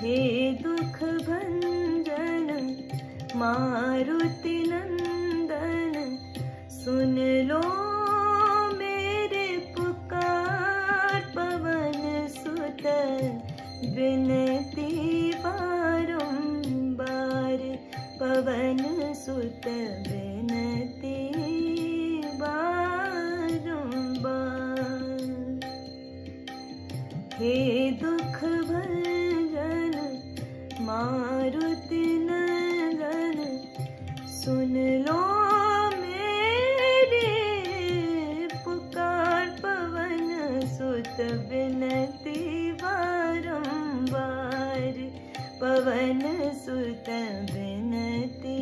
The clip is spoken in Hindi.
हे दुख भंजन मारुति नंदन, सुन लो मेरे पुकार। पवन सुत विनती बारंबार, पवन सुत विनती बारंबार। हे दुख भंजन मारुति नंदन, सुन लो मेरी पुकार। पवन सुत विनती बारंबार, पवन सुत विनती